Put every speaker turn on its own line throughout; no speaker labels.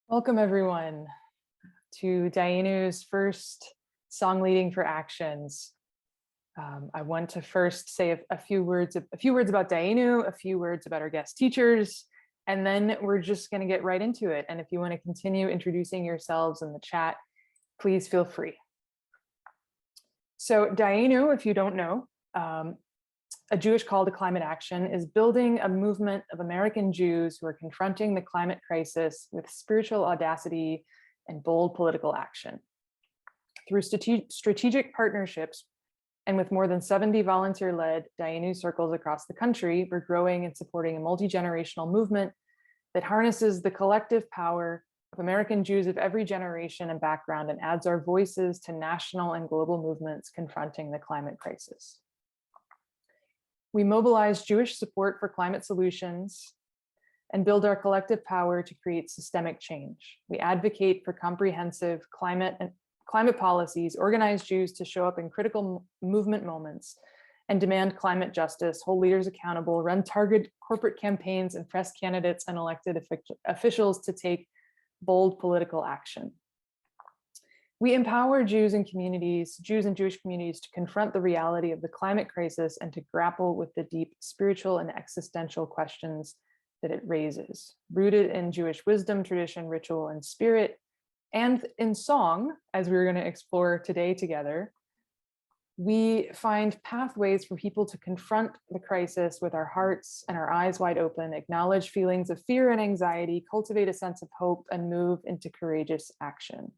Welcome everyone to Dayenu's first Song Leading for Actions. I want to first say a few words about Dayenu, a few words about our guest teachers, and then we're just going to get right into it. And if you want to continue introducing yourselves in the chat, please feel free. So Dayenu, if you don't know, a Jewish call to climate action is building a movement of American Jews who are confronting the climate crisis with spiritual audacity and bold political action. Through strategic partnerships and with more than 70 volunteer-led Dayenu circles across the country, we're growing and supporting a multi-generational movement that harnesses the collective power of American Jews of every generation and background and adds our voices to national and global movements confronting the climate crisis. We mobilize Jewish support for climate solutions and build our collective power to create systemic change. We advocate for comprehensive climate policies, organize Jews to show up in critical movement moments, and demand climate justice, hold leaders accountable, run targeted corporate campaigns, and press candidates and elected officials to take bold political action. We empower Jews and Jewish communities to confront the reality of the climate crisis and to grapple with the deep spiritual and existential questions that it raises, rooted in Jewish wisdom, tradition, ritual, and spirit, and in song, as we're going to explore today together. We find pathways for people to confront the crisis with our hearts and our eyes wide open, acknowledge feelings of fear and anxiety, cultivate a sense of hope, and move into courageous action.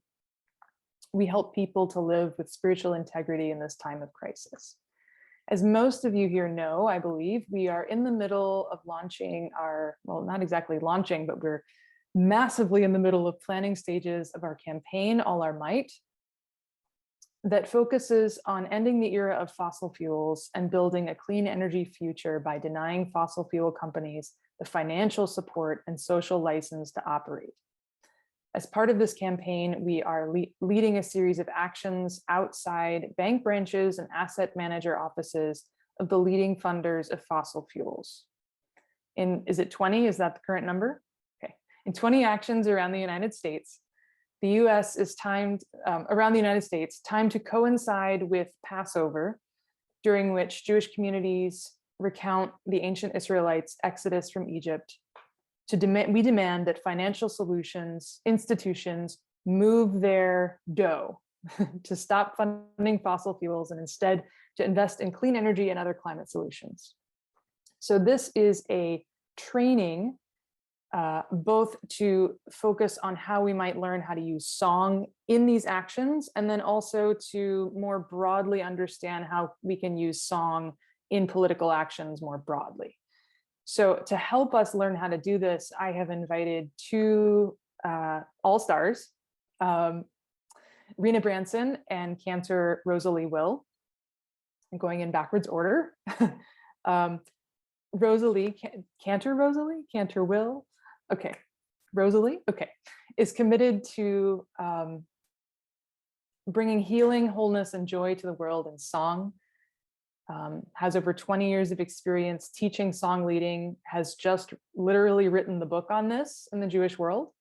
We help people to live with spiritual integrity in this time of crisis. As most of you here know, I believe, we are in the middle of launching our, well, not exactly launching, but we're massively in the middle of planning stages of our campaign, All Our Might, that focuses on ending the era of fossil fuels and building a clean energy future by denying fossil fuel companies the financial support and social license to operate. As part of this campaign, we are leading a series of actions outside bank branches and asset manager offices of the leading funders of fossil fuels. Is it 20? Is that the current number? Okay. In 20 actions around the United States, the US is timed to coincide with Passover, during which Jewish communities recount the ancient Israelites' exodus from Egypt. We demand that financial institutions move their dough to stop funding fossil fuels and instead to invest in clean energy and other climate solutions. So this is a training both to focus on how we might learn how to use song in these actions, and then also to more broadly understand how we can use song in political actions more broadly. So to help us learn how to do this, I have invited two all-stars, Rena Branson and Cantor Rosalie Will. I'm going in backwards order. Cantor Will, okay, Rosalie, okay, is committed to bringing healing, wholeness, and joy to the world in song. Has over 20 years of experience teaching song leading, has just literally written the book on this in the Jewish world,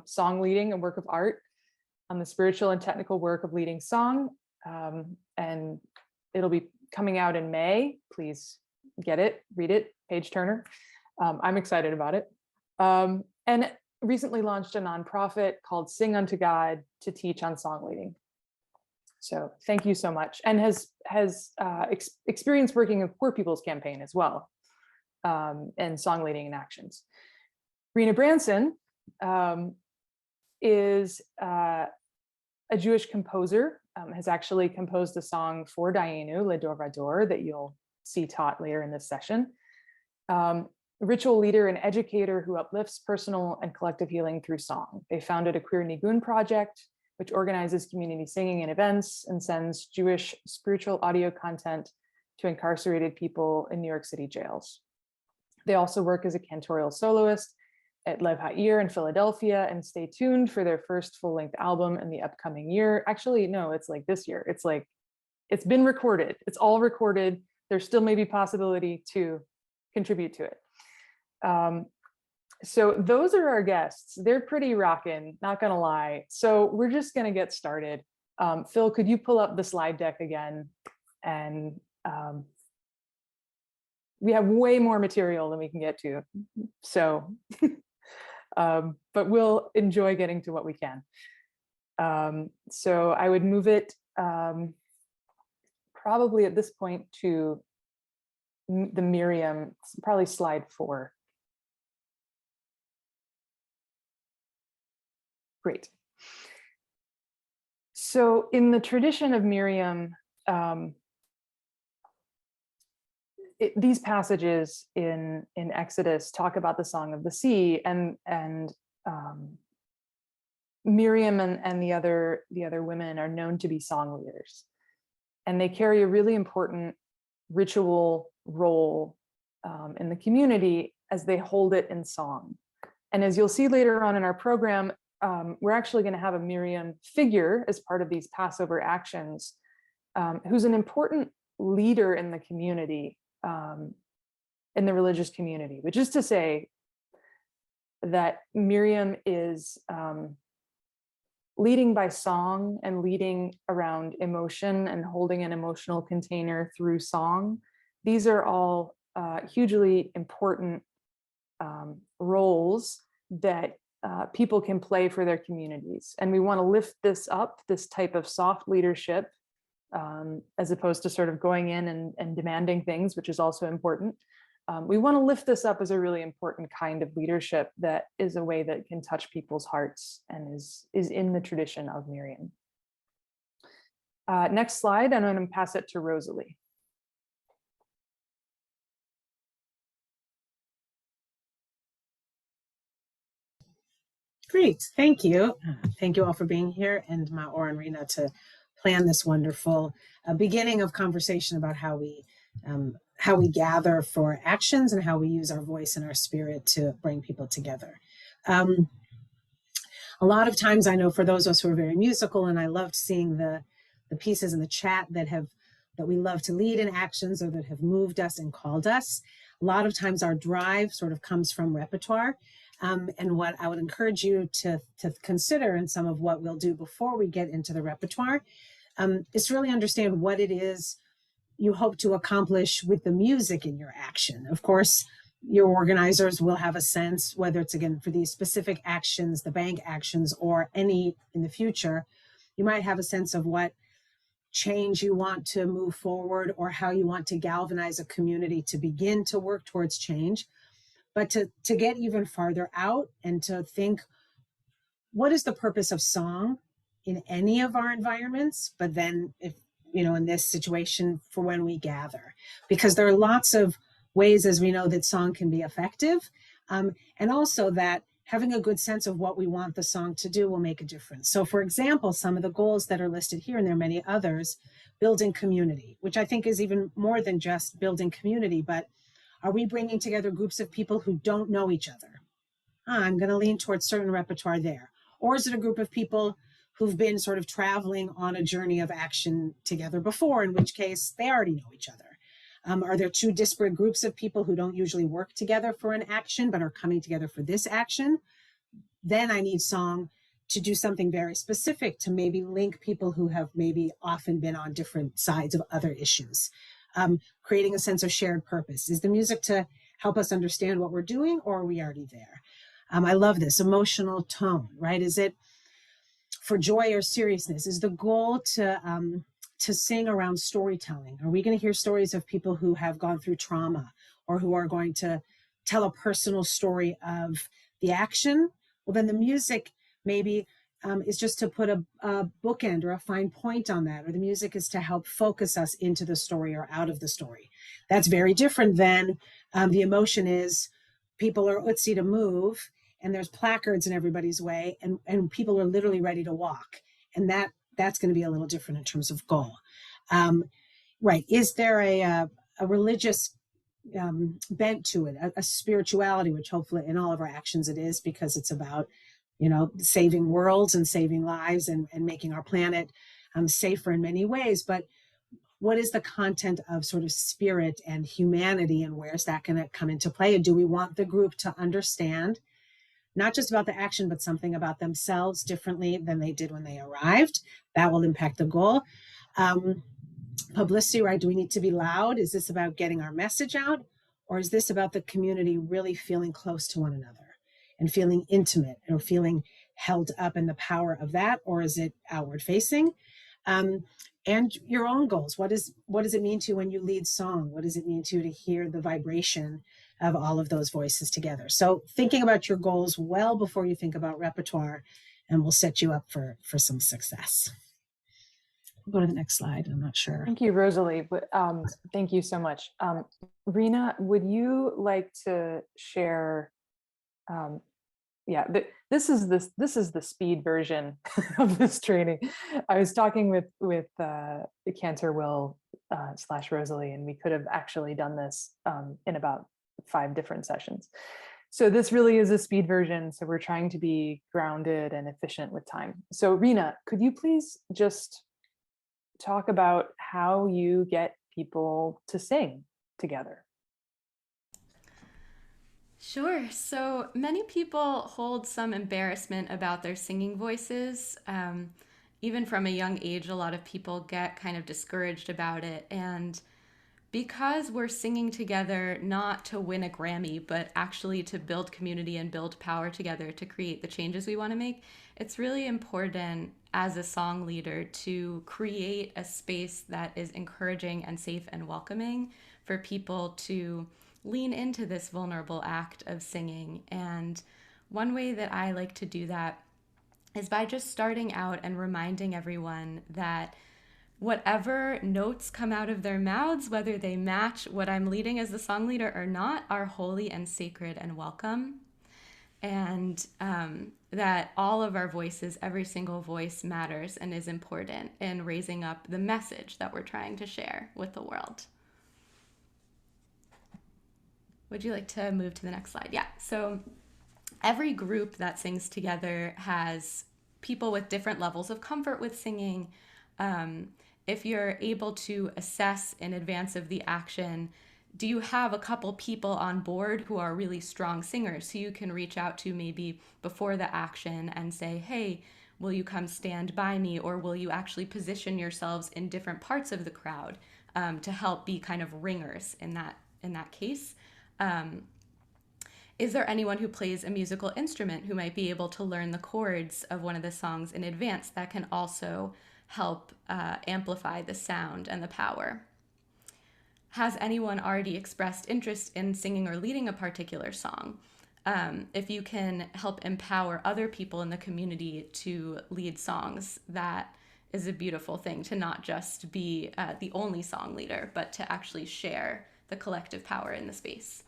Song Leading, a Work of Art on the spiritual and technical work of leading song. And it'll be coming out in May. Please get it, read it, page turner. I'm excited about it. And recently launched a nonprofit called Sing Unto God to teach on song leading. So thank you so much, and has experience working with Poor People's Campaign as well, and song leading in actions. Rena Branson is a Jewish composer, has actually composed a song for Dayenu, Le Dor Vador, that you'll see taught later in this session. Ritual leader and educator who uplifts personal and collective healing through song. They founded a queer Nigun project, which organizes community singing and events and sends Jewish spiritual audio content to incarcerated people in New York City jails. They also work as a cantorial soloist at Lev Ha'ir in Philadelphia, and stay tuned for their first full-length album in the upcoming year. Actually, no, it's like this year. It's been recorded. It's all recorded. There still may be possibility to contribute to it. So those are our guests. They're pretty rockin', not gonna lie. So we're just gonna get started. Phil, could you pull up the slide deck again? And we have way more material than we can get to. So, but we'll enjoy getting to what we can. So I would move it probably at this point to the Miriam, probably slide 4. Great. So in the tradition of Miriam, these passages in Exodus talk about the Song of the Sea, and Miriam and the other women are known to be song leaders, and they carry a really important ritual role in the community as they hold it in song. And as you'll see later on in our program, we're actually going to have a Miriam figure as part of these Passover actions, who's an important leader in the community, in the religious community, which is to say that Miriam is leading by song and leading around emotion and holding an emotional container through song. These are all hugely important roles that people can play for their communities. And we want to lift this up, this type of soft leadership, as opposed to sort of going in and demanding things, which is also important. We want to lift this up as a really important kind of leadership that is a way that can touch people's hearts and is in the tradition of Miriam. Next slide, and I'm going to pass it to Rosalie.
Great, thank you. Thank you all for being here, and Maor and Rena to plan this wonderful beginning of conversation about how we gather for actions and how we use our voice and our spirit to bring people together. A lot of times, I know for those of us who are very musical, and I loved seeing the pieces in the chat that we love to lead in actions or that have moved us and called us. A lot of times our drive sort of comes from repertoire. And what I would encourage you to consider, and some of what we'll do before we get into the repertoire, is to really understand what it is you hope to accomplish with the music in your action. Of course, your organizers will have a sense, whether it's, again, for these specific actions, the bank actions, or any in the future, you might have a sense of what change you want to move forward or how you want to galvanize a community to begin to work towards change. But to get even farther out and to think, what is the purpose of song in any of our environments? But then, if in this situation, for when we gather, because there are lots of ways, as we know, that song can be effective, and also that having a good sense of what we want the song to do will make a difference. So, for example, some of the goals that are listed here, and there are many others, building community, which I think is even more than just building community, but are we bringing together groups of people who don't know each other? I'm going to lean towards certain repertoire there. Or is it a group of people who've been sort of traveling on a journey of action together before, in which case they already know each other? Are there two disparate groups of people who don't usually work together for an action, but are coming together for this action? Then I need song to do something very specific to maybe link people who have maybe often been on different sides of other issues. Creating a sense of shared purpose. Is the music to help us understand what we're doing, or are we already there? I love this emotional tone, right? Is it for joy or seriousness? Is the goal to sing around storytelling? Are we going to hear stories of people who have gone through trauma, or who are going to tell a personal story of the action? Well, then the music maybe is just to put a bookend or a fine point on that, or the music is to help focus us into the story or out of the story. That's very different than the emotion is people are utsy to move, and there's placards in everybody's way, and people are literally ready to walk. And that's going to be a little different in terms of goal. Right. Is there a religious bent to it, a spirituality, which hopefully in all of our actions it is, because it's about saving worlds and saving lives and making our planet safer in many ways. But what is the content of sort of spirit and humanity, and where's that going to come into play? And do we want the group to understand not just about the action, but something about themselves differently than they did when they arrived? That will impact the goal. Publicity, right? Do we need to be loud? Is this about getting our message out? Or is this about the community really feeling close to one another and feeling intimate or feeling held up in the power of that? Or is it outward facing? And your own goals. What does it mean to you when you lead song? What does it mean to you to hear the vibration of all of those voices together? So thinking about your goals well before you think about repertoire, and will set you up for some success. Go to the next slide. I'm not sure.
Thank you, Rosalie. But thank you so much. Rena, would you like to share? Yeah, this is the speed version of this training. I was talking with the Cantor Will / Rosalie, and we could have actually done this in about 5 different sessions. So this really is a speed version. So we're trying to be grounded and efficient with time. So Rena, could you please just talk about how you get people to sing together?
Sure. So many people hold some embarrassment about their singing voices. Even from a young age, a lot of people get kind of discouraged about it. And because we're singing together not to win a Grammy, but actually to build community and build power together to create the changes we want to make, it's really important as a song leader to create a space that is encouraging and safe and welcoming for people to lean into this vulnerable act of singing. And one way that I like to do that is by just starting out and reminding everyone that whatever notes come out of their mouths, whether they match what I'm leading as the song leader or not, are holy and sacred and welcome. And that all of our voices, every single voice matters and is important in raising up the message that we're trying to share with the world. Would you like to move to the next slide? Yeah. So every group that sings together has people with different levels of comfort with singing. If you're able to assess in advance of the action, do you have a couple people on board who are really strong singers who you can reach out to maybe before the action and say, hey, will you come stand by me? Or will you actually position yourselves in different parts of the crowd to help be kind of ringers in that case? Is there anyone who plays a musical instrument who might be able to learn the chords of one of the songs in advance that can also help amplify the sound and the power? Has anyone already expressed interest in singing or leading a particular song? If you can help empower other people in the community to lead songs, that is a beautiful thing, to not just be the only song leader, but to actually share the collective power in the space.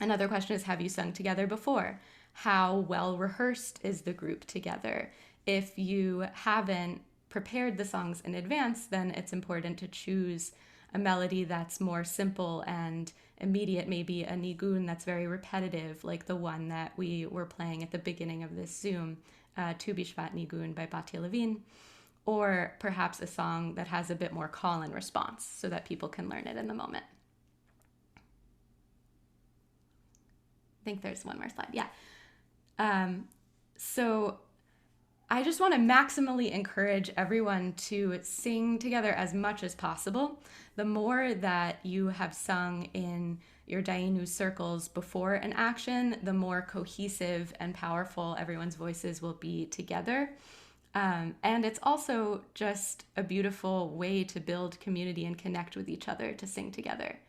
Another question is, have you sung together before? How well rehearsed is the group together? If you haven't prepared the songs in advance, then it's important to choose a melody that's more simple and immediate, maybe a nigun that's very repetitive, like the one that we were playing at the beginning of this Zoom, Tu Bishvat Nigun by Batya Levine, or perhaps a song that has a bit more call and response so that people can learn it in the moment. I think there's one more slide. Yeah. So I just want to maximally encourage everyone to sing together as much as possible. The more that you have sung in your Dayenu circles before an action, the more cohesive and powerful everyone's voices will be together. And it's also just a beautiful way to build community and connect with each other to sing together.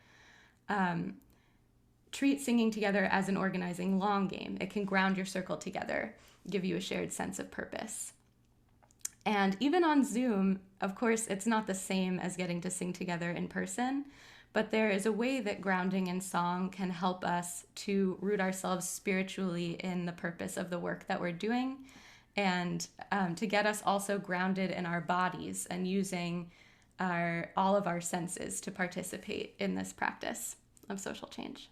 Treat singing together as an organizing long game. It can ground your circle together, give you a shared sense of purpose. And even on Zoom, of course, it's not the same as getting to sing together in person, but there is a way that grounding in song can help us to root ourselves spiritually in the purpose of the work that we're doing, and to get us also grounded in our bodies and using all of our senses to participate in this practice of social change.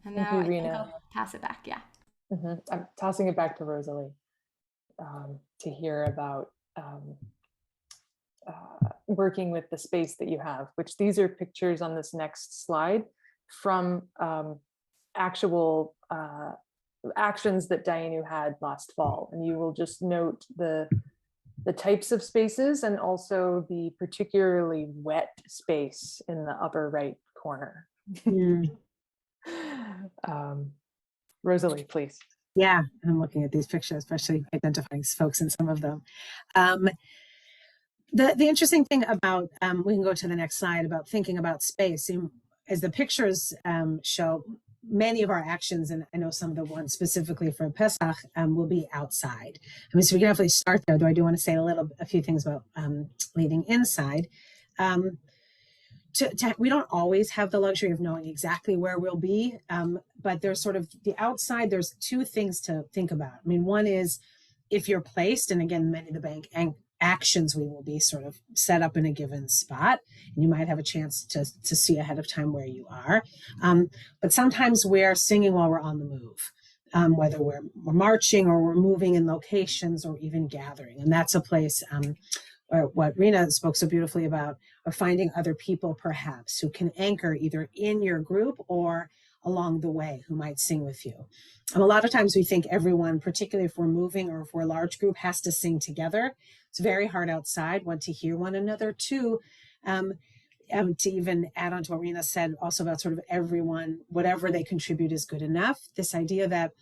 And
Thank
now
you,
I think
Rena.
I'll pass it back. Yeah.
I'm tossing it back to Rosalie to hear about um, working with the space that you have, which these are pictures on this next slide from actual actions that Dayenu had last fall. And you will just note the types of spaces and also the particularly wet space in the upper right corner.
Mm.
Rosalie, please.
Yeah, I'm looking at these pictures, especially identifying folks in some of them. The interesting thing about, we can go to the next slide, about thinking about space. As the pictures show, many of our actions, and I know some of the ones specifically for Pesach, will be outside. I mean, so we can definitely start there, though I do want to say a few things about leading inside. We don't always have the luxury of knowing exactly where we'll be, but there's sort of the outside, there's two things to think about. I mean, one is if you're placed, and again, many of the bank actions we will be sort of set up in a given spot, and you might have a chance to see ahead of time where you are. But sometimes we're singing while we're on the move, whether we're marching or we're moving in locations or even gathering. And that's a place or what Rena spoke so beautifully about, of finding other people perhaps who can anchor either in your group or along the way, who might sing with you. And a lot of times we think everyone, particularly if we're moving or if we're a large group, has to sing together. It's very hard outside, one, to hear one another, two, to even add on to what Rena said also about sort of everyone, whatever they contribute is good enough. This idea that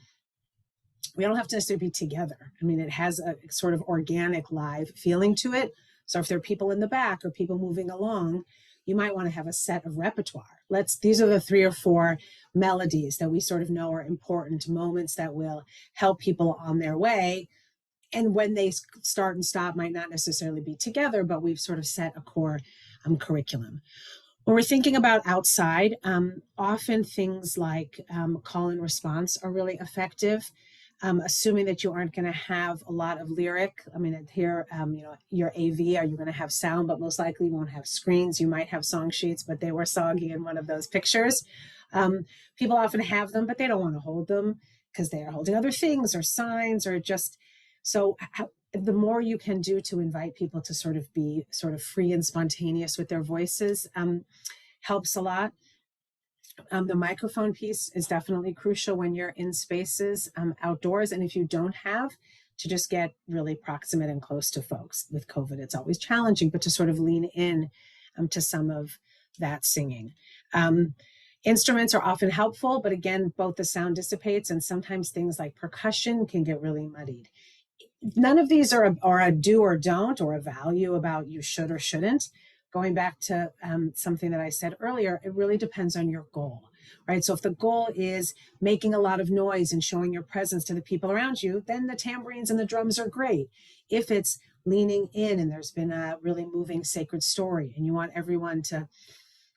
we don't have to necessarily be together. I mean, it has a sort of organic live feeling to it. So if there are people in the back or people moving along, you might want to have a set of repertoire. These are the 3 or 4 melodies that we sort of know are important, moments that will help people on their way. And when they start and stop might not necessarily be together, but we've sort of set a core curriculum. When we're thinking about outside, often things like call and response are really effective. Assuming that you aren't going to have a lot of lyric. I mean, here, your AV, are you going to have sound, but most likely won't have screens. You might have song sheets, but they were soggy in one of those pictures. People often have them, but they don't want to hold them because they are holding other things or signs or just, so the more you can do to invite people to sort of be sort of free and spontaneous with their voices helps a lot. The microphone piece is definitely crucial when you're in spaces outdoors. And if you don't have, to just get really proximate and close to folks. With COVID, it's always challenging, but to sort of lean in to some of that singing. Instruments are often helpful, but again, both the sound dissipates and sometimes things like percussion can get really muddied. None of these are a do or don't or a value about you should or shouldn't. Going back to something that I said earlier, it really depends on your goal, right? So if the goal is making a lot of noise and showing your presence to the people around you, then the tambourines and the drums are great. If it's leaning in and there's been a really moving sacred story and you want everyone to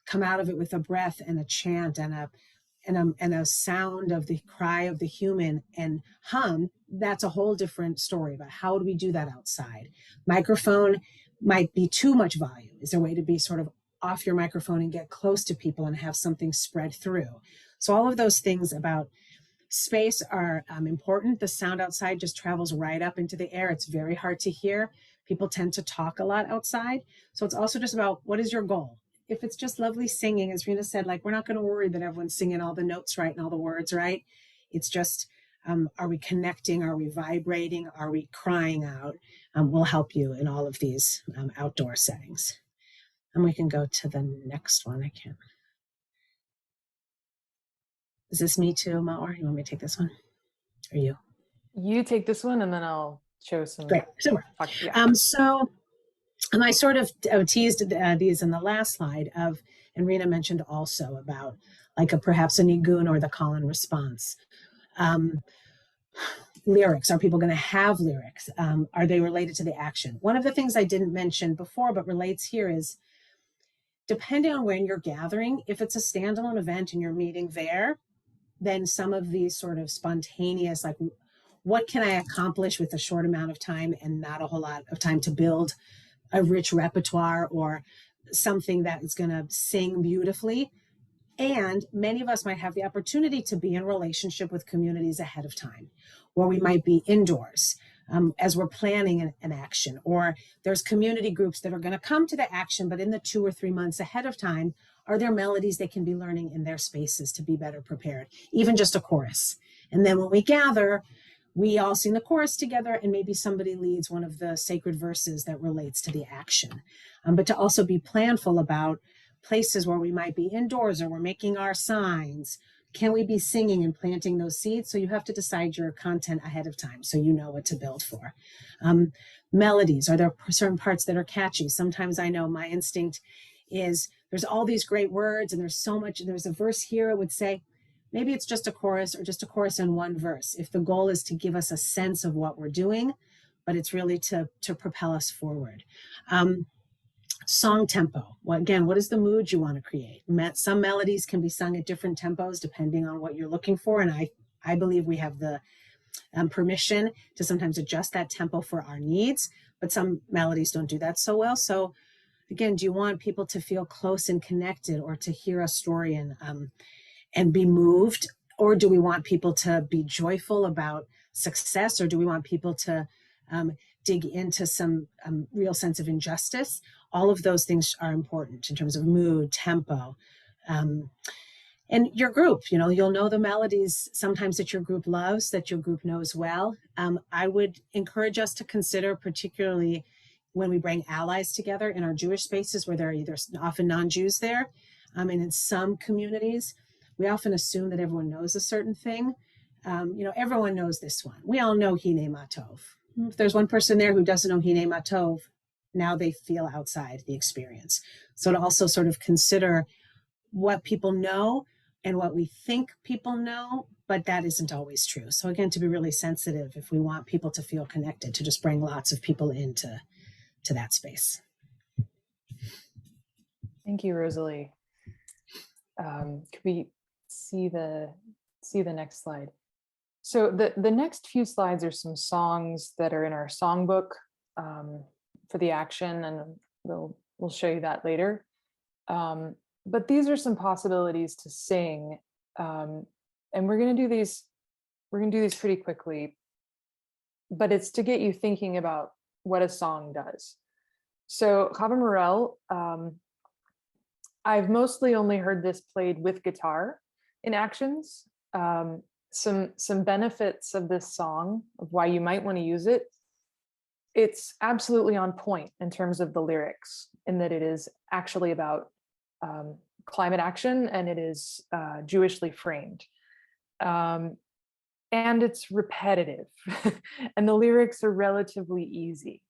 come out of it with a breath and a chant and a sound of the cry of the human and hum, that's a whole different story about how do we do that outside. Microphone might be too much volume. Is there a way to be sort of off your microphone and get close to people and have something spread through? So all of those things about space are important. The sound outside just travels right up into the air. It's very hard to hear. People tend to talk a lot outside. So it's also just about what is your goal? If it's just lovely singing, as Rena said, like, we're not going to worry that everyone's singing all the notes right and all the words right. It's just, are we connecting? Are we vibrating? Are we crying out? Will help you in all of these outdoor settings. And we can go to the next one. I can't. Is this me too, Mawar? You want me to take this one? Or you?
You take this one and then I'll show some.
Great. Sure.
Yeah.
And I sort of teased these in the last slide and Rena mentioned also about like perhaps a nigun or the call and response. Lyrics, are people going to have lyrics? Are they related to the action? One of the things I didn't mention before, but relates here is, depending on when you're gathering, if it's a standalone event and you're meeting there, then some of these sort of spontaneous, like, what can I accomplish with a short amount of time and not a whole lot of time to build a rich repertoire or something that is going to sing beautifully? And many of us might have the opportunity to be in relationship with communities ahead of time, or we might be indoors. as we're planning an action. Or there's community groups that are going to come to the action, but in the 2 or 3 months ahead of time, are there melodies they can be learning in their spaces to be better prepared, even just a chorus. And then when we gather, we all sing the chorus together, and maybe somebody leads one of the sacred verses that relates to the action. But to also be planful about places where we might be indoors or we're making our signs. Can we be singing and planting those seeds? So you have to decide your content ahead of time so you know what to build for. Melodies, are there certain parts that are catchy? Sometimes I know my instinct is there's all these great words and there's so much, there's a verse here, I would say, maybe it's just a chorus or just a chorus in one verse. If the goal is to give us a sense of what we're doing, but it's really to propel us forward. Song tempo. Well, again, what is the mood you want to create? Some melodies can be sung at different tempos depending on what you're looking for. And I believe we have the permission to sometimes adjust that tempo for our needs, but some melodies don't do that so well. So again, do you want people to feel close and connected, or to hear a story and be moved? Or do we want people to be joyful about success? Or do we want people to dig into some real sense of injustice? All of those things are important in terms of mood, tempo, and your group. You'll know the melodies sometimes that your group loves, that your group knows well. I would encourage us to consider, particularly when we bring allies together in our Jewish spaces where there are either often non-Jews there, and in some communities, we often assume that everyone knows a certain thing. Everyone knows this one. We all know Hine Matov. If there's one person there who doesn't know Hine Matov, now they feel outside the experience. So to also sort of consider what people know and what we think people know, but that isn't always true. So again, to be really sensitive if we want people to feel connected, to just bring lots of people into that space.
Thank you, Rosalie. Could we see the next slide? So the next few slides are some songs that are in our songbook for the action, and we'll show you that later. But these are some possibilities to sing, and we're going to do these pretty quickly. But it's to get you thinking about what a song does. So Chava Morel, I've mostly only heard this played with guitar in actions. Some benefits of this song, of why you might want to use it. It's absolutely on point in terms of the lyrics, in that it is actually about climate action, and it is Jewishly framed. And it's repetitive, and the lyrics are relatively easy.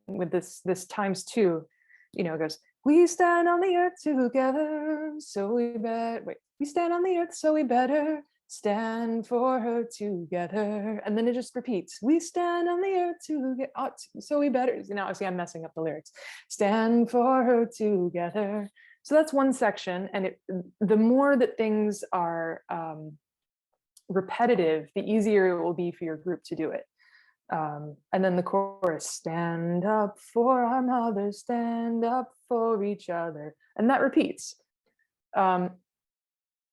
With this times two, it goes, we stand on the earth together, so we we stand on the earth, so we better stand for her together. And then it just repeats, we stand on the earth together, so we better, see, I'm messing up the lyrics. Stand for her together. So that's one section. And the more that things are repetitive, the easier it will be for your group to do it. And then the chorus, stand up for our mothers, stand up for each other. And that repeats.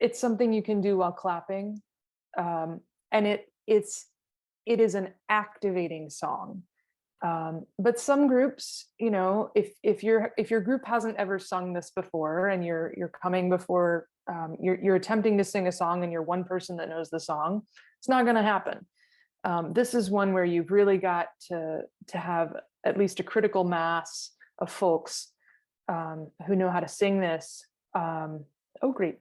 It's something you can do while clapping. And it is an activating song. But some groups, if your group hasn't ever sung this before, and you're coming before, you're attempting to sing a song and you're one person that knows the song, it's not going to happen. This is one where you've really got to have at least a critical mass of folks who know how to sing this. Oh, great.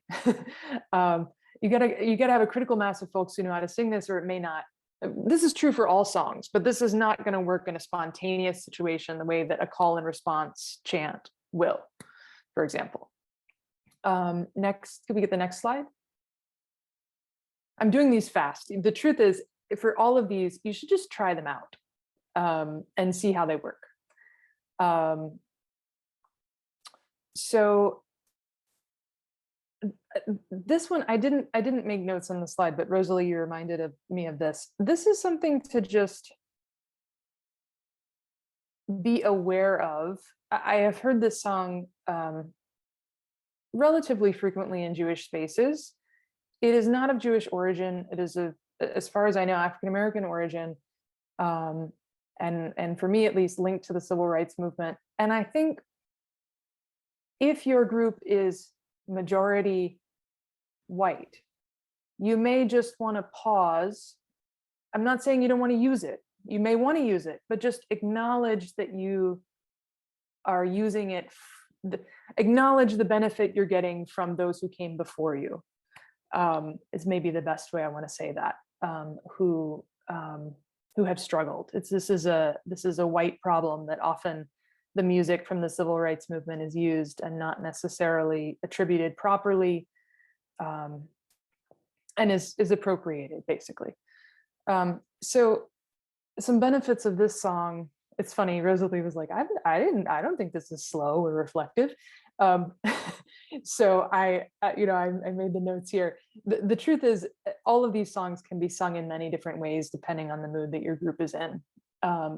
You gotta have a critical mass of folks who know how to sing this, or it may not. This is true for all songs, but this is not going to work in a spontaneous situation the way that a call and response chant will, for example. Next, could we get the next slide? I'm doing these fast. The truth is, for all of these, you should just try them out and see how they work. So this one, I didn't make notes on the slide, but Rosalie, you reminded me of this. This is something to just be aware of. I have heard this song relatively frequently in Jewish spaces. It is not of Jewish origin. It is of, as far as I know, African-American origin. um, and for me at least, linked to the civil rights movement. And I think if your group is majority white, you may just want to pause. I'm not saying you don't want to use it. You may want to use it, but just acknowledge that you are using it. Acknowledge the benefit you're getting from those who came before you. Is maybe the best way I want to say that. Who have struggled. This is a white problem that often the music from the civil rights movement is used and not necessarily attributed properly, and is appropriated basically. So some benefits of this song. It's funny, Rosalie was like, I don't think this is slow or reflective. So I made the notes here. The truth is, all of these songs can be sung in many different ways depending on the mood that your group is in.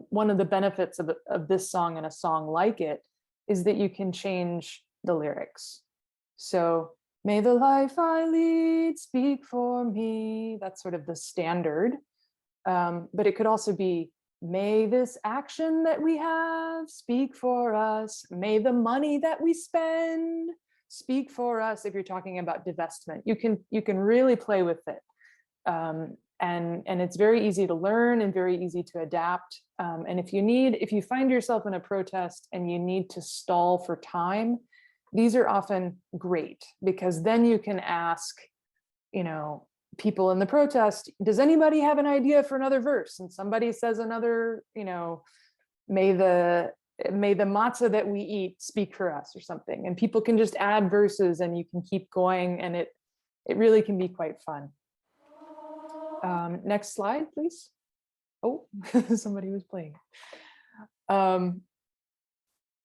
One of the benefits of this song and a song like it is that you can change the lyrics. So, may the life I lead speak for me. That's sort of the standard. But it could also be, may this action that we have speak for us. May the money that we spend speak for us. If you're talking about divestment, you can really play with it. And it's very easy to learn and very easy to adapt. And if you find yourself in a protest and you need to stall for time, these are often great, because then you can ask, people in the protest, does anybody have an idea for another verse? And somebody says another, may the matzah that we eat speak for us, or something. And people can just add verses and you can keep going, and it really can be quite fun. Next slide, please. Oh, somebody was playing.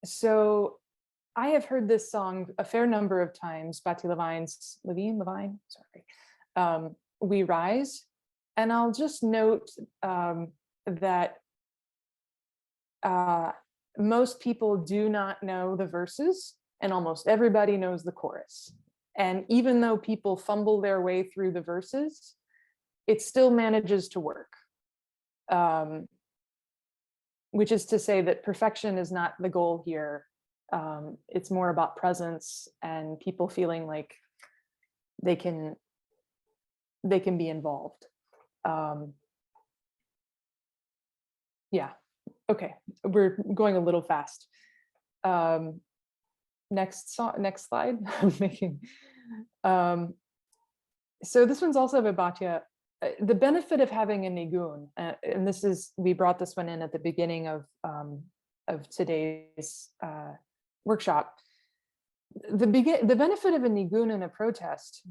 So I have heard this song a fair number of times, Patti Levine, sorry. We Rise. And I'll just note that most people do not know the verses, and almost everybody knows the chorus. And even though people fumble their way through the verses, it still manages to work. Which is to say that perfection is not the goal here. It's more about presence and people feeling like they can be involved. Yeah, okay, we're going a little fast. Next slide. I'm making. So this one's also about Batya. The benefit of having a nigun, and we brought this one in at the beginning of today's workshop. The benefit of a nigun in a protest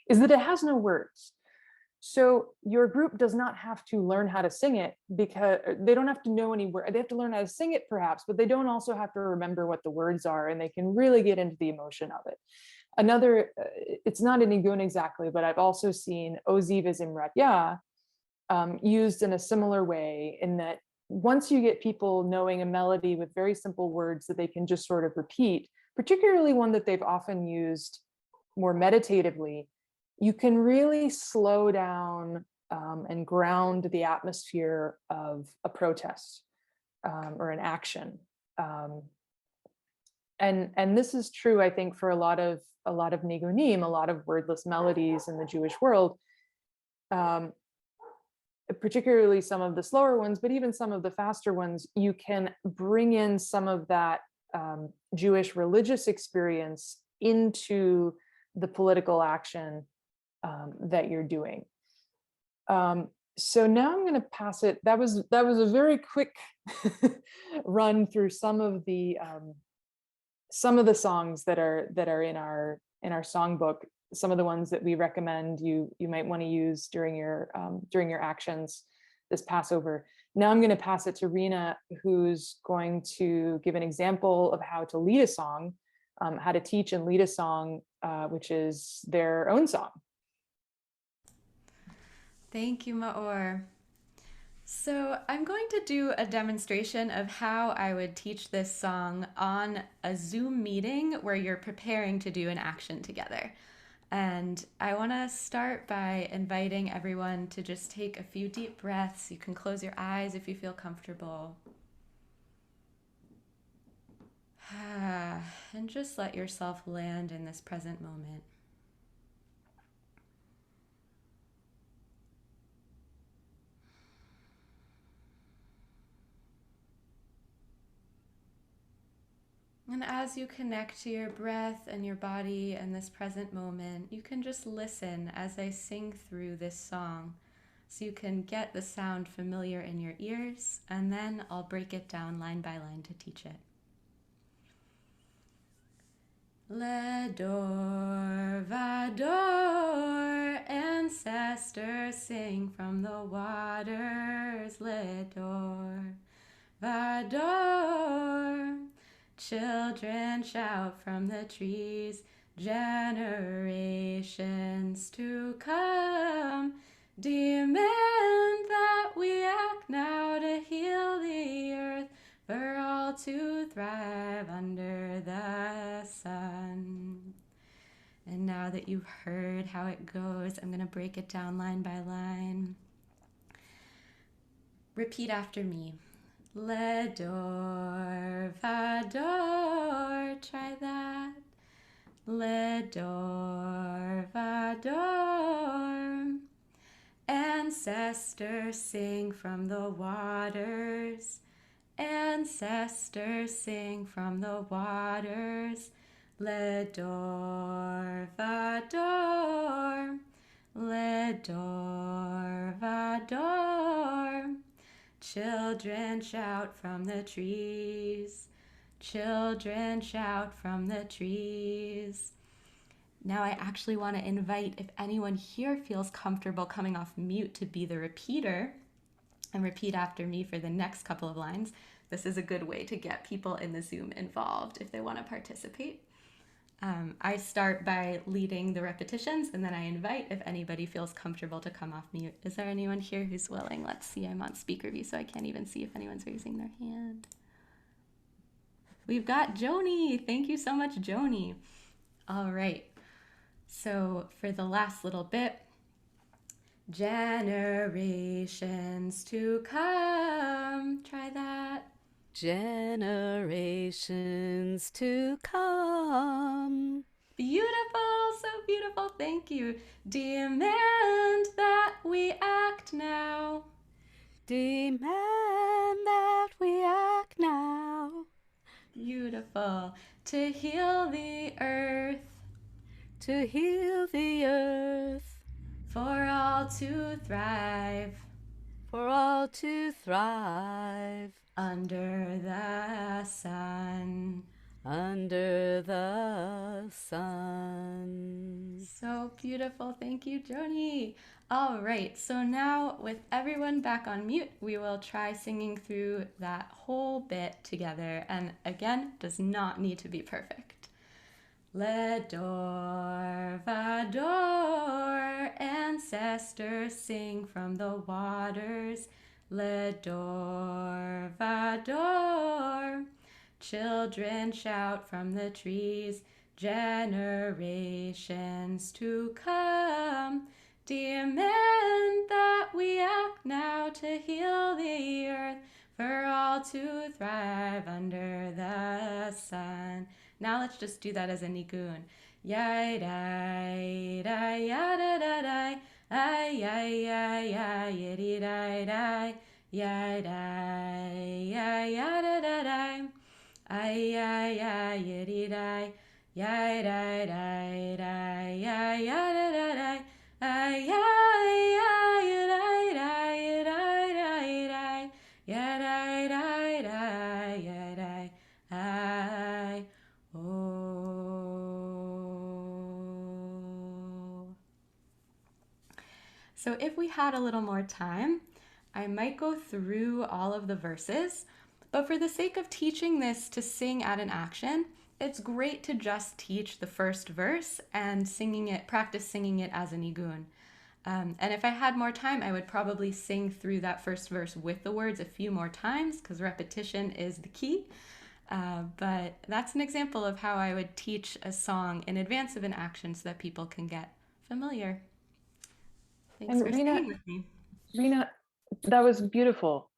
is that it has no words. So your group does not have to learn how to sing it, because they don't have to know any words. They have to learn how to sing it perhaps, but they don't also have to remember what the words are, and they can really get into the emotion of it. Another, it's not a nigun exactly, but I've also seen Oziv Zimrat used in a similar way, in that once you get people knowing a melody with very simple words that they can just sort of repeat, particularly one that they've often used more meditatively, you can really slow down and ground the atmosphere of a protest or an action. And this is true, I think, for a lot of nigunim, a lot of wordless melodies in the Jewish world, particularly some of the slower ones, but even some of the faster ones. You can bring in some of that Jewish religious experience into the political action that you're doing. So now I'm going to pass it. That was a very quick run through some of the songs that are in our songbook. Some of the ones that we recommend you might want to use during your actions this Passover. Now I'm going to pass it to Rena, who's going to give an example of how to lead a song, how to teach and lead a song, which is their own song.
Thank you, Maor. So I'm going to do a demonstration of how I would teach this song on a Zoom meeting where you're preparing to do an action together. And I want to start by inviting everyone to just take a few deep breaths. You can close your eyes if you feel comfortable. And just let yourself land in this present moment. And as you connect to your breath and your body and this present moment, you can just listen as I sing through this song so you can get the sound familiar in your ears, and then I'll break it down line by line to teach it. Ledor vador, ancestors sing from the waters. Ledor vador, children shout from the trees. Generations to come demand that we act now to heal the earth, for all to thrive under the sun. And now that you've heard how it goes, I'm going to break it down line by line. Repeat after me. Ledor vador, try that. Ledor vador, ancestors sing from the waters. Ancestors sing from the waters. Ledor vador, ledor vador, children shout from the trees. Children shout from the trees. Now I actually want to invite, if anyone here feels comfortable coming off mute, to be the repeater and repeat after me for the next couple of lines. This is a good way to get people in the Zoom involved if they want to participate. I start by leading the repetitions, and then I invite if anybody feels comfortable to come off mute. Is there anyone here who's willing? Let's see, I'm on speaker view, so I can't even see if anyone's raising their hand. We've got Joni. Thank you so much, Joni. All right. So for the last little bit, generations to come. Try that.
Generations to come.
Beautiful, so beautiful. Thank you. Demand that we act now.
Demand that we act now.
Beautiful. To heal the earth.
To heal the earth.
For all to thrive.
For all to thrive.
Under the sun.
Under the sun.
So beautiful. Thank you, Joni. All right. So now with everyone back on mute, we will try singing through that whole bit together. And again, does not need to be perfect. Ledor vador, ancestors sing from the waters. Ledor vador, children shout from the trees. Generations to come demand that we act now to heal the earth, for all to thrive under the sun. Now let's just do that as a nigun. Yai dai dai ya da da dai, ay ay ay ay yidi dai dai, yai dai ya ya da da dai, ay ay ay yidi dai, yai dai dai dai ya ya da da dai, ay ay ay dai dai dai dai dai, ya dai dai dai ya dai, ay. Oh. So if we had a little more time, I might go through all of the verses, but for the sake of teaching this to sing at an action, it's great to just teach the first verse and practice singing it as a nigun. And if I had more time, I would probably sing through that first verse with the words a few more times, because repetition is the key. But that's an example of how I would teach a song in advance of an action so that people can get familiar. Thanks
And
for staying with me.
Rena, that was beautiful.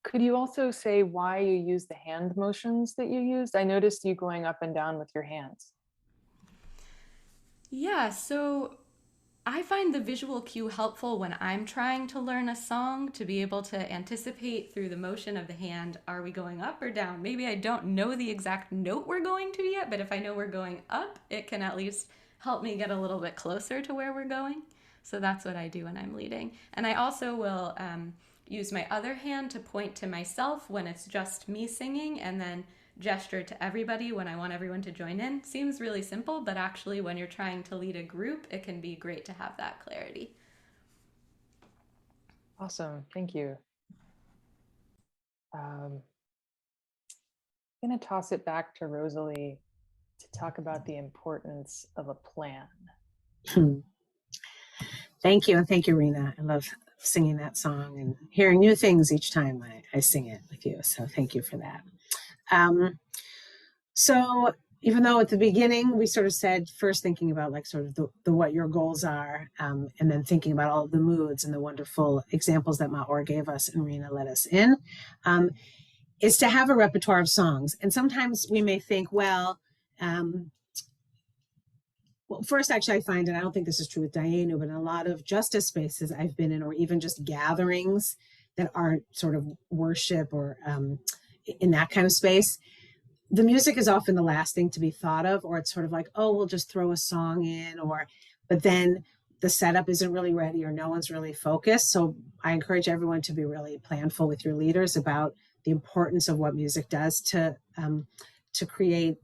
Could you also say why you use the hand motions that you used? I noticed you going up and down with your hands.
Yeah, so I find the visual cue helpful when I'm trying to learn a song to be able to anticipate through the motion of the hand, are we going up or down? Maybe I don't know the exact note we're going to yet, but if I know we're going up, it can at least help me get a little bit closer to where we're going. So that's what I do when I'm leading. And I also will use my other hand to point to myself when it's just me singing, and then gesture to everybody when I want everyone to join in. Seems really simple, but actually when you're trying to lead a group, it can be great to have that clarity.
Awesome, thank you. I'm going to toss it back to Rosalie to talk about the importance of a plan.
Thank you. And thank you, Rena. I love singing that song and hearing new things each time I sing it with you. So thank you for that. So even though at the beginning we sort of said first thinking about like sort of the what your goals are, and then thinking about all of the moods and the wonderful examples that Maor gave us and Rena let us in, is to have a repertoire of songs. And sometimes we may think, well, first, actually, I find, and I don't think this is true with Dayenu, but in a lot of justice spaces I've been in, or even just gatherings that aren't sort of worship or in that kind of space, the music is often the last thing to be thought of, or it's sort of like, oh, we'll just throw a song in, but then the setup isn't really ready or no one's really focused. So I encourage everyone to be really planful with your leaders about the importance of what music does to create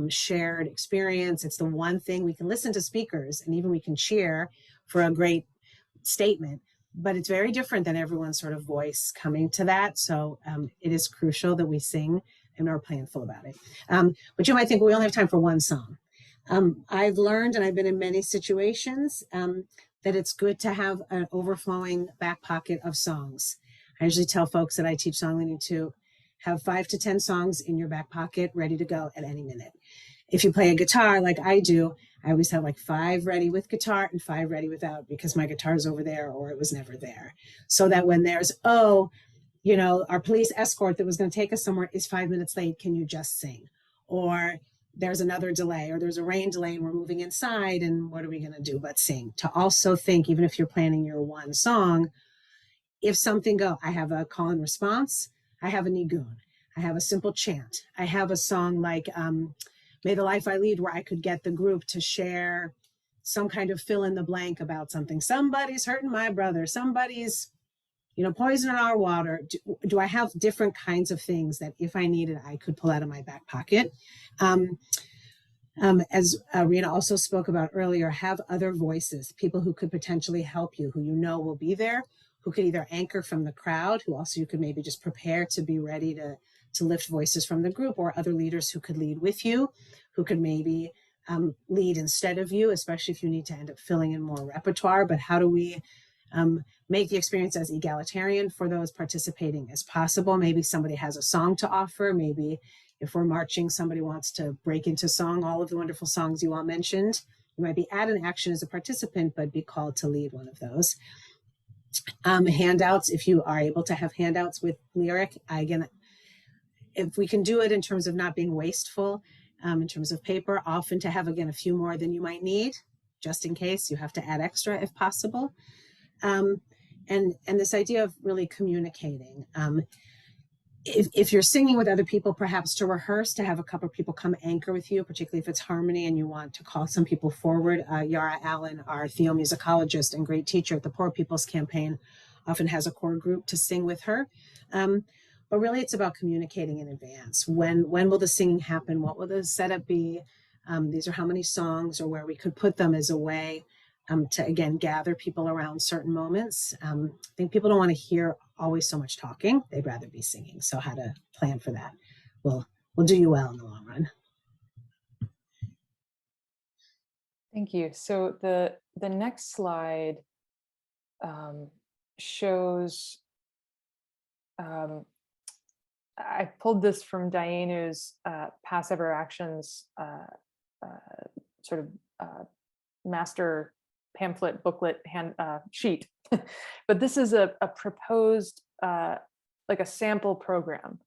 shared experience. It's the one thing we can listen to speakers and even we can cheer for a great statement, but it's very different than everyone's sort of voice coming to that. So it is crucial that we sing and are planful about it. But you might think, well, we only have time for one song. I've learned, and I've been in many situations, that it's good to have an overflowing back pocket of songs. I usually tell folks that I teach song leading to have 5 to 10 songs in your back pocket ready to go at any minute. If you play a guitar like I do, I always have like 5 ready with guitar and 5 ready without, because my guitar's over there or it was never there. So that when there's, our police escort that was going to take us somewhere is 5 minutes late, can you just sing? Or there's another delay, or there's a rain delay and we're moving inside, and what are we going to do but sing? To also think, even if you're planning your one song, if something I have a call and response, I have a nigun, I have a simple chant, I have a song like May the Life I Lead, where I could get the group to share some kind of fill in the blank about something. Somebody's hurting my brother, somebody's poisoning our water. Do I have different kinds of things that if I needed, I could pull out of my back pocket? As Rena also spoke about earlier, have other voices, people who could potentially help you, who will be there, who could either anchor from the crowd, who also you could maybe just prepare to be ready to lift voices from the group, or other leaders who could lead with you, who could maybe lead instead of you, especially if you need to end up filling in more repertoire. But how do we make the experience as egalitarian for those participating as possible? Maybe somebody has a song to offer. Maybe if we're marching, somebody wants to break into song, all of the wonderful songs you all mentioned. You might be at an action as a participant, but be called to lead one of those. Handouts, if you are able to have handouts with lyric, again, if we can do it in terms of not being wasteful, in terms of paper, often to have, again, a few more than you might need, just in case you have to add extra if possible. And this idea of really communicating. If you're singing with other people, perhaps to rehearse, to have a couple of people come anchor with you, particularly if it's harmony and you want to call some people forward. Yara Allen, our theomusicologist and great teacher at the Poor People's Campaign, often has a core group to sing with her. But really it's about communicating in advance. When will the singing happen? What will the setup be? These are how many songs, or where we could put them as a way to, again, gather people around certain moments. I think people don't want to hear always so much talking. They'd rather be singing. So how to plan for that will do you well in the long run.
Thank you. So the next slide shows I pulled this from Dayenu's Pass Ever Actions sort of master pamphlet booklet sheet. But this is a proposed like a sample program.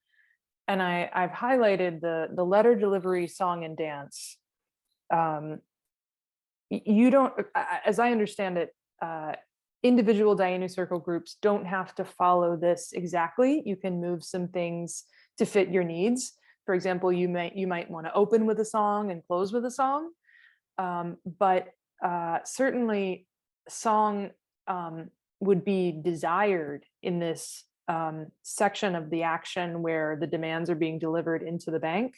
And I've highlighted the letter delivery, song, and dance. You don't, as I understand it, individual Dayenu circle groups don't have to follow this exactly. You can move some things to fit your needs. For example, you might want to open with a song and close with a song, but certainly song would be desired in this section of the action where the demands are being delivered into the bank,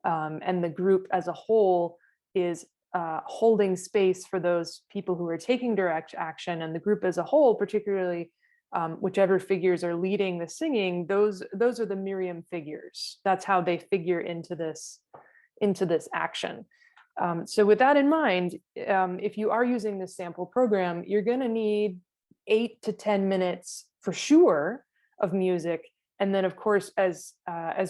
and the group as a whole is holding space for those people who are taking direct action, and the group as a whole, particularly whichever figures are leading the singing, those are the Miriam figures. That's how they figure into this action. So with that in mind, if you are using this sample program, you're going to need 8 to 10 minutes for sure of music. And then of course, as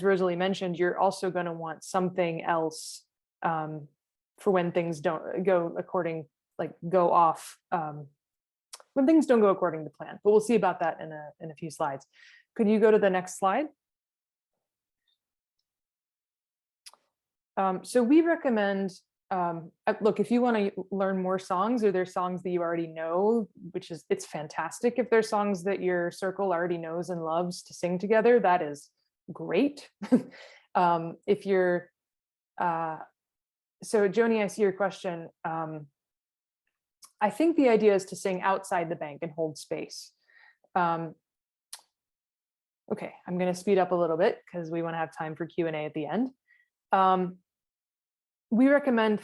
Rosalie mentioned, you're also going to want something else for when things don't go according, go off, when things don't go according to plan. But we'll see about that in a few slides. Could you go to the next slide? So we recommend, look, if you want to learn more songs, or there's songs that you already know, it's fantastic if there's songs that your circle already knows and loves to sing together, that is great. If you're, so Joni, I see your question. I think the idea is to sing outside the bank and hold space. Okay, I'm going to speed up a little bit because we want to have time for Q&A at the end. We recommend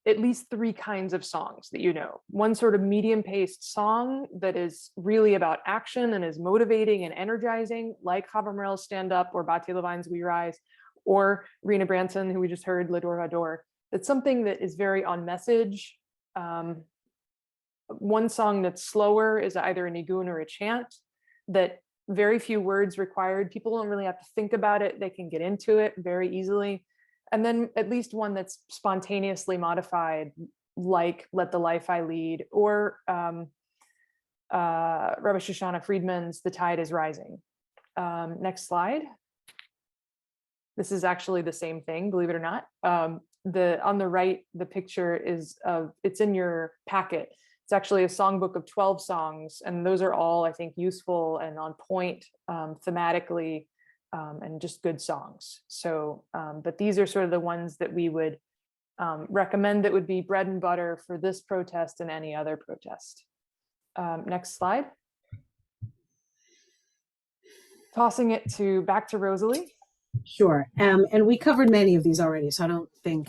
at least 3 kinds of songs that you know. One sort of medium-paced song that is really about action and is motivating and energizing, like Chava Morel's Stand Up or Bati Levine's We Rise, or Rena Branson, who we just heard, L'Adore Vador. It's something that is very on message. One song that's slower is either a nigun or a chant, that very few words required. People don't really have to think about it. They can get into it very easily. And then at least one that's spontaneously modified, like Let the Life I Lead, or Rabbi Shoshana Friedman's The Tide is Rising. Next slide. This is actually the same thing, believe it or not. On the right, the picture is it's in your packet. It's actually a songbook of 12 songs, and those are all, I think, useful and on point thematically, and just good songs. So, but these are sort of the ones that we would recommend that would be bread and butter for this protest and any other protest. Next slide. Tossing it back to Rosalie.
Sure. And we covered many of these already, so I don't think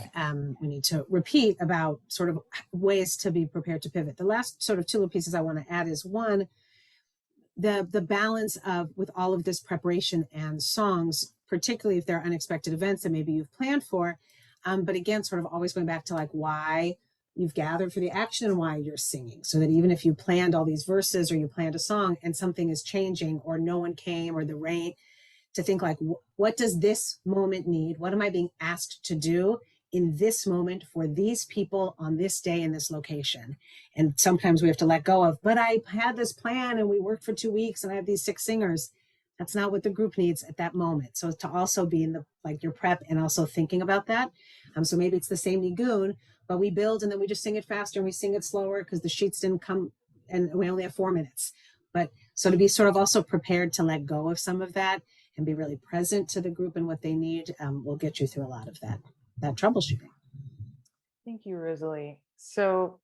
we need to repeat about sort of ways to be prepared to pivot. The last sort of 2 little pieces I want to add is, one, the balance of, with all of this preparation and songs, particularly if there are unexpected events that maybe you've planned for, but again, sort of always going back to like why you've gathered for the action and why you're singing, so that even if you planned all these verses or you planned a song and something is changing, or no one came, or the rain, to think like, what does this moment need? What am I being asked to do in this moment for these people on this day in this location? And sometimes we have to let go of, but I had this plan and we worked for 2 weeks and I have these 6 singers. That's not what the group needs at that moment. So to also be in the, like, your prep and also thinking about that. So maybe it's the same nigun, but we build and then we just sing it faster and we sing it slower because the sheets didn't come and we only have 4 minutes. But so to be sort of also prepared to let go of some of that and be really present to the group and what they need, will get you through a lot of that troubleshooting.
Thank you, Rosalie. So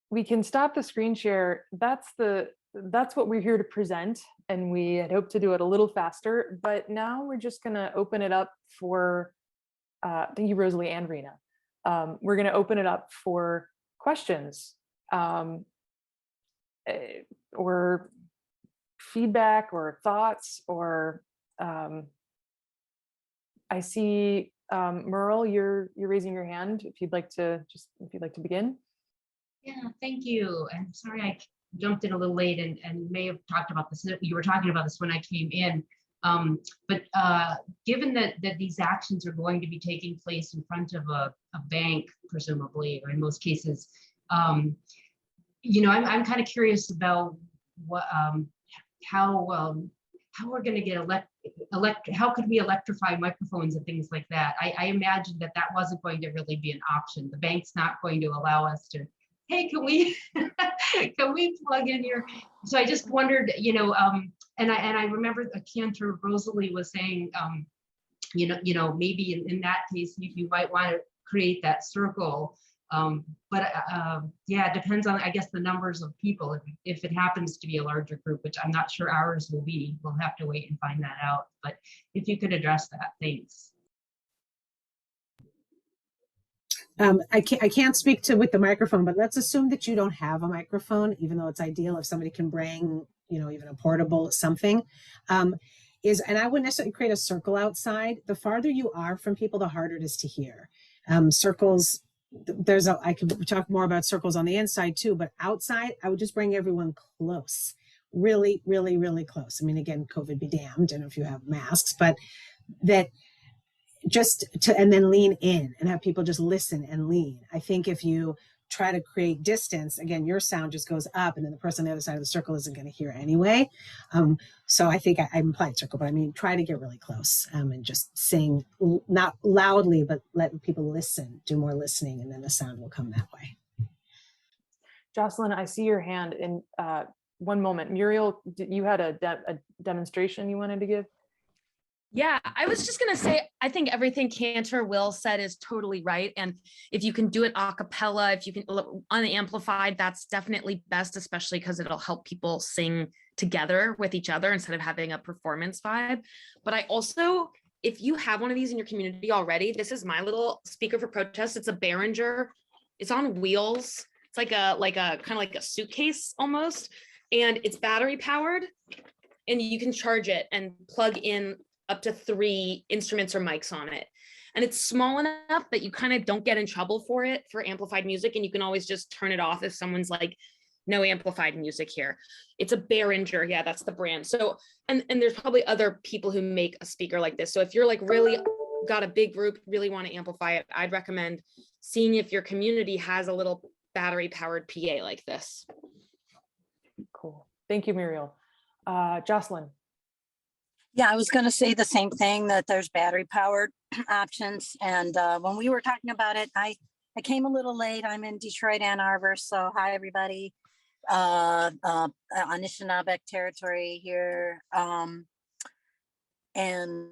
we can stop the screen share. That's what we're here to present, and we had hoped to do it a little faster, but now we're just going to open it up for, thank you, Rosalie and Rena. We're going to open it up for questions or feedback or thoughts, or I see Merle, you're raising your hand if you'd like to begin.
Yeah, thank you. And sorry I jumped in a little late and may have talked about this. You were talking about this when I came in. But given that these actions are going to be taking place in front of a bank, presumably, or in most cases, I'm kind of curious about what how we're going to get how could we electrify microphones and things like that. I imagine that wasn't going to really be an option. The bank's not going to allow us to, hey, can we can we plug in your, so I just wondered, and I remember a cantor Rosalie was saying, maybe in that case you might want to create that circle. Yeah, it depends on, I guess, the numbers of people. If it happens to be a larger group, which I'm not sure ours will be, we'll have to wait and find that out. But if you could address that, thanks.
I can't speak to with the microphone, but let's assume that you don't have a microphone, even though it's ideal if somebody can bring, even a portable something. And I wouldn't necessarily create a circle outside. The farther you are from people, the harder it is to hear. Circles, I could talk more about circles on the inside too, but outside, I would just bring everyone close, really, really, really close. I mean, again, COVID be damned, and if you have masks, but that and then lean in and have people just listen and lean. I think if you try to create distance, again, your sound just goes up and then the person on the other side of the circle isn't going to hear anyway. So I think I implied circle, but I mean, try to get really close and just sing, not loudly, but let people listen, do more listening, and then the sound will come that way.
Jocelyn, I see your hand in one moment. Muriel, you had a demonstration you wanted to give?
Yeah, I was just going to say, I think everything Cantor Will said is totally right. And if you can do it a cappella, if you can unamplified, that's definitely best, especially because it'll help people sing together with each other instead of having a performance vibe. But I also, if you have one of these in your community already, this is my little speaker for protest. It's a Behringer. It's on wheels. It's like a kind of like a suitcase almost. And it's battery powered. And you can charge it and plug in up to 3 instruments or mics on it. And it's small enough that you kind of don't get in trouble for it for amplified music. And you can always just turn it off if someone's like, no amplified music here. It's a Behringer. Yeah, that's the brand. So, and there's probably other people who make a speaker like this. So if you're like really got a big group, really want to amplify it, I'd recommend seeing if your community has a little battery powered PA like this.
Cool. Thank you, Muriel. Jocelyn.
Yeah, I was going to say the same thing, that there's battery powered options. And when we were talking about it, I came a little late. I'm in Detroit, Ann Arbor. So hi, everybody. Anishinaabe territory here. And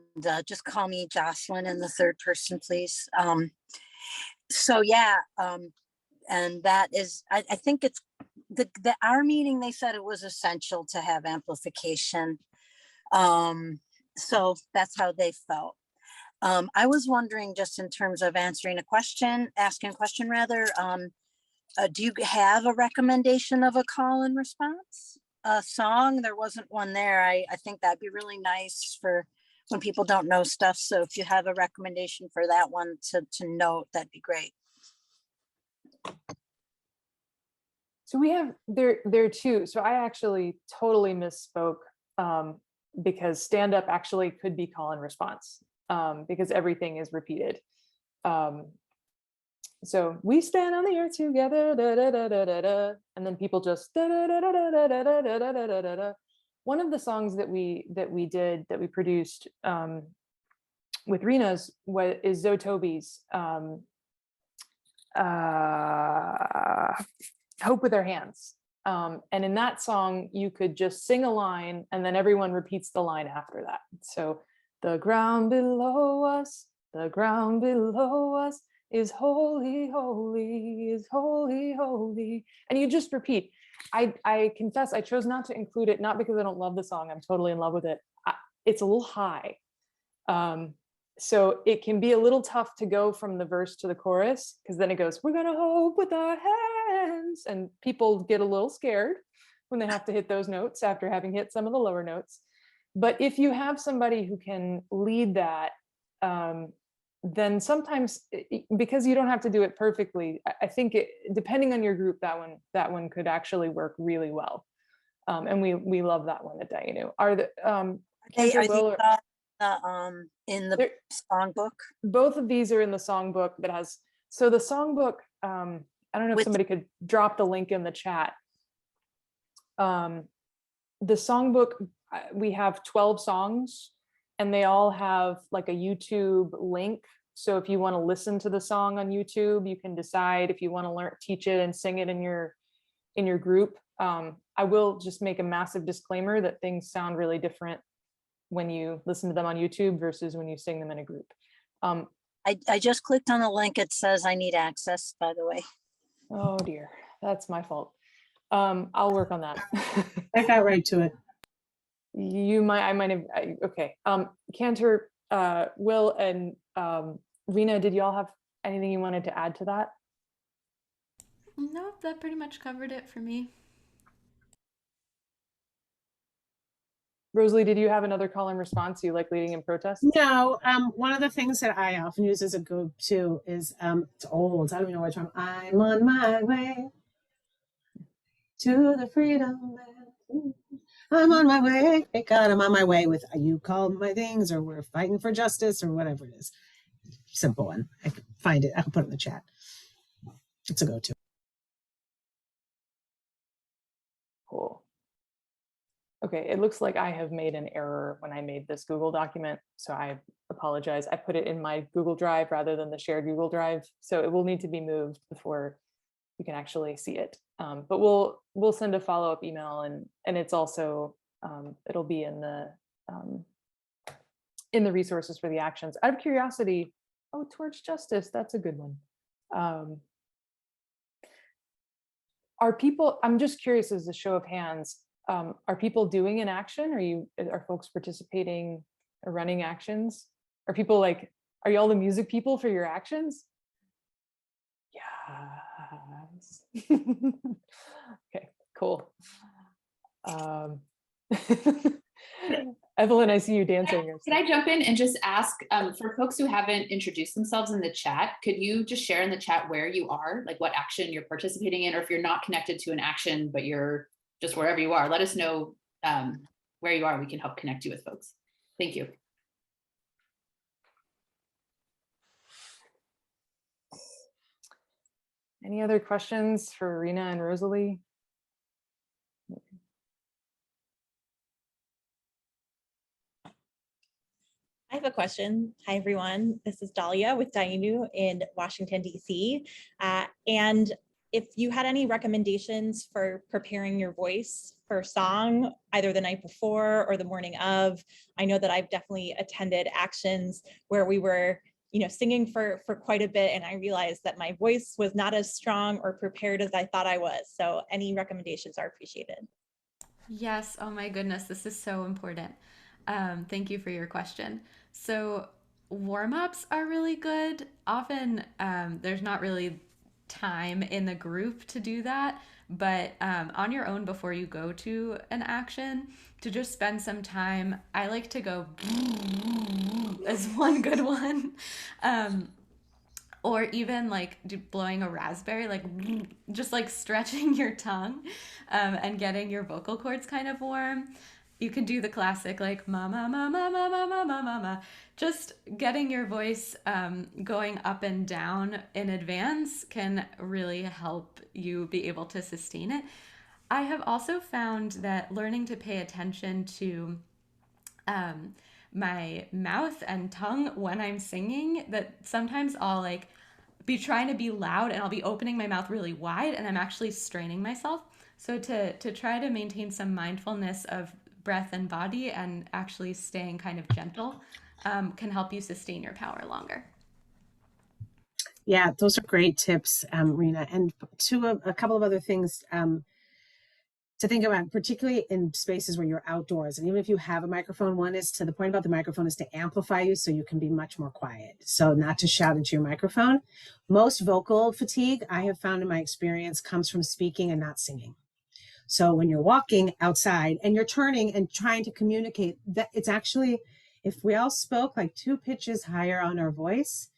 just call me Jocelyn in the third person, please. So yeah, and that is, I think it's our meeting, they said it was essential to have amplification. So that's how they felt. I was wondering, just in terms of asking a question rather, do you have a recommendation of a call and response? A song? There wasn't one there. I think that'd be really nice for when people don't know stuff. So if you have a recommendation for that one to note, that'd be great.
So we have there too. So I actually totally misspoke because stand up actually could be call and response because everything is repeated. So we stand on the earth together, da, da, da, da, da, da, and then people just da, da, da, da, da, da, da, da, da, da, da, da, da. One of the songs that we produced with Rena's is Zoe Toby's Hope with Our Hands. And in that song, you could just sing a line and then everyone repeats the line after that. So the ground below us is holy, holy, is holy, holy. And you just repeat. I confess I chose not to include it, not because I don't love the song. I'm totally in love with it. It's a little high. So it can be a little tough to go from the verse to the chorus, because then it goes, we're gonna hope with our hands. And people get a little scared when they have to hit those notes after having hit some of the lower notes. But if you have somebody who can lead that, then sometimes, because you don't have to do it perfectly, I think depending on your group, that one could actually work really well. And we love that one at Dayenu. Cantor,
Are these
Will,
all in the
They're-
songbook?
both of these are in the songbook that has, so the songbook, I don't know if
With-
somebody could drop the link in the chat. The songbook, we have 12 songs and they all have like a YouTube link. So if you want to listen to the song on YouTube, you can decide if you want to teach it and sing it in your group. I will just make a massive disclaimer that things sound really different when you listen to them on YouTube versus when you sing them in a group.
I just clicked on the link. It says I need access, by the way.
Oh dear, that's my fault. I'll work on that.
I got right to it.
I might have, okay. Cantor, Will, and Rena, did y'all have anything you wanted to add to that?
No, that pretty much covered it for me.
Rosalie, did you have another call and response you like leading in protest?
No, one of the things that I often use as a go-to is it's old. I don't even know which one. I'm on my way to the freedom land. I'm on my way. Thank God I'm on my way with you call my things, or we're fighting for justice, or whatever it is. Simple one. I can find it. I can put it in the chat. It's a go-to.
Cool. Okay, it looks like I have made an error when I made this Google document, so I apologize. I put it in my Google Drive rather than the shared Google Drive, so it will need to be moved before you can actually see it. But we'll send a follow-up email, and it's also it'll be in the resources for the actions. Out of curiosity, oh, Towards Justice, that's a good one. Are people? I'm just curious, as a show of hands. Are people doing an action? Are folks participating or running actions? Are people like, are you all the music people for your actions? Yes. Okay, cool. Evelyn, I see you dancing.
Can I jump in and just ask, for folks who haven't introduced themselves in the chat, could you just share in the chat where you are, like what action you're participating in, or if you're not connected to an action, but you're just wherever you are, let us know where you are. We can help connect you with folks. Thank you.
Any other questions for Rena and Rosalie?
I have a question. Hi, everyone. This is Dahlia with Dayenu in Washington, D.C. And if you had any recommendations for preparing your voice for song, either the night before or the morning of, I know that I've definitely attended actions where we were, singing for quite a bit, and I realized that my voice was not as strong or prepared as I thought I was. So any recommendations are appreciated.
Yes, oh my goodness, this is so important. Thank you for your question. So warm-ups are really good. Often there's not really time in the group to do that, but on your own before you go to an action, to just spend some time. I like to go as one good one. Or even like blowing a raspberry, like just like stretching your tongue and getting your vocal cords kind of warm. You can do the classic like mama, mama, mama, mama, mama. Just getting your voice going up and down in advance can really help you be able to sustain it. I have also found that learning to pay attention to my mouth and tongue when I'm singing, that sometimes I'll like be trying to be loud and I'll be opening my mouth really wide and I'm actually straining myself. So to try to maintain some mindfulness of breath and body and actually staying kind of gentle can help you sustain your power longer.
Yeah, those are great tips, Rena. And a couple of other things to think about, particularly in spaces where you're outdoors. And even if you have a microphone, one is to the point about the microphone is to amplify you so you can be much more quiet. So not to shout into your microphone. Most vocal fatigue, I have found in my experience, comes from speaking and not singing. So when you're walking outside and you're turning and trying to communicate, that it's actually, if we all spoke like 2 pitches higher on our voice,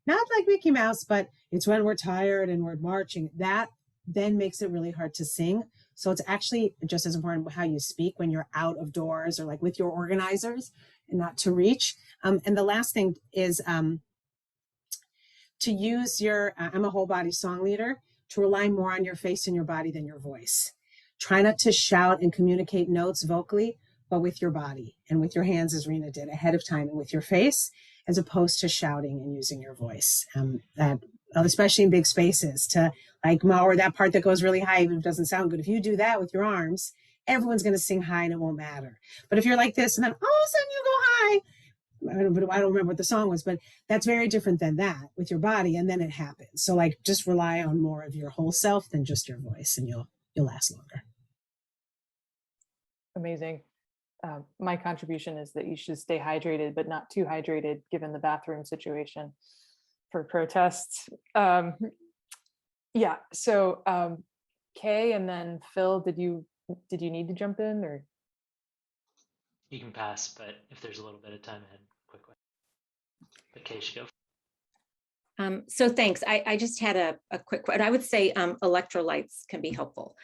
not like Mickey Mouse, but it's when we're tired and we're marching, that then makes it really hard to sing. So it's actually just as important how you speak when you're out of doors or like with your organizers and not to reach. And the last thing is to use your, I'm a whole body song leader, to rely more on your face and your body than your voice. Try not to shout and communicate notes vocally, but with your body and with your hands, as Rena did ahead of time, and with your face, as opposed to shouting and using your voice. That especially in big spaces, to like or that part that goes really high, even if it doesn't sound good. If you do that with your arms, everyone's going to sing high and it won't matter. But if you're like this and then all of a sudden you go high, I don't remember what the song was, but that's very different than that with your body, and then it happens. So like just rely on more of your whole self than just your voice, and you'll last longer.
Amazing. My contribution is that you should stay hydrated, but not too hydrated given the bathroom situation for protests. Yeah, so Kay and then Phil, did you need to jump in, or?
You can pass, but if there's a little bit of time ahead, quick way. But Kay should go.
So thanks. I just had a quick question. I would say electrolytes can be helpful.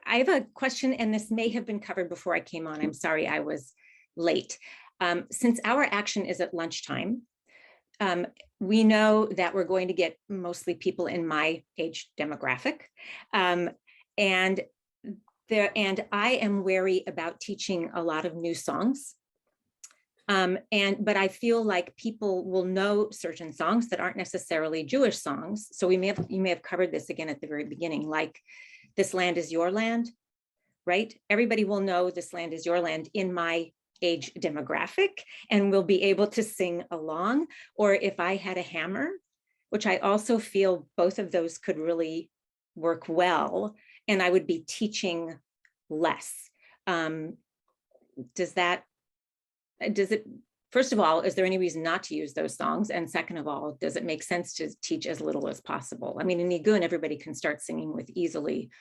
I have a question, and this may have been covered before I came on. I'm sorry I was late. Since our action is at lunchtime, we know that we're going to get mostly people in my age demographic. And I am wary about teaching a lot of new songs. But I feel like people will know certain songs that aren't necessarily Jewish songs. So you may have covered this again at the very beginning, like This Land Is Your Land, right? Everybody will know This Land Is Your Land in my age demographic and will be able to sing along. Or If I Had a Hammer, which I also feel both of those could really work well, and I would be teaching less. First of all, is there any reason not to use those songs? And second of all, does it make sense to teach as little as possible? I mean, in Nigun, everybody can start singing with easily,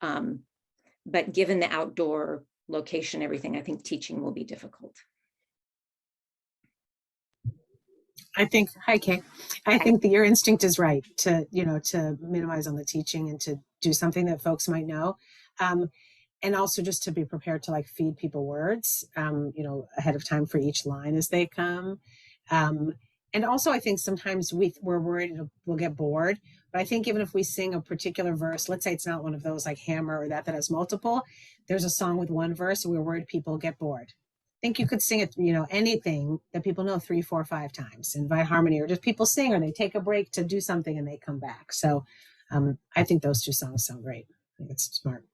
but given the outdoor location, everything, I think teaching will be difficult.
I think, hi Kay, I think that your instinct is right to minimize on the teaching and to do something that folks might know. And also just to be prepared to like feed people words, ahead of time for each line as they come. And also I think sometimes we're worried we'll get bored, but I think even if we sing a particular verse, let's say it's not one of those like Hammer or that has multiple, there's a song with one verse and we're worried people get bored. I think you could sing it, anything that people know 3, 4, 5 times, invite harmony, or just people sing or they take a break to do something and they come back. So I think those 2 songs sound great. I think it's smart.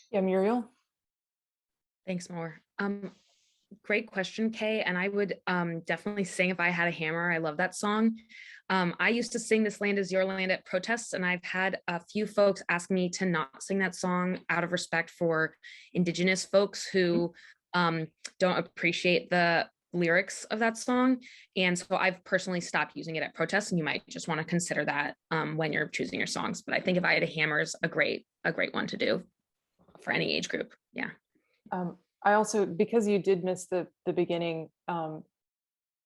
Yeah, Muriel.
Thanks, Moore. Great question, Kay. And I would definitely sing If I Had a Hammer. I love that song. I used to sing This Land Is Your Land at protests, and I've had a few folks ask me to not sing that song out of respect for Indigenous folks who don't appreciate the lyrics of that song. And so I've personally stopped using it at protests, and you might just want to consider that when you're choosing your songs. But I think If I Had a Hammer is a great one to do for any age group. Yeah.
I also, because you did miss the beginning,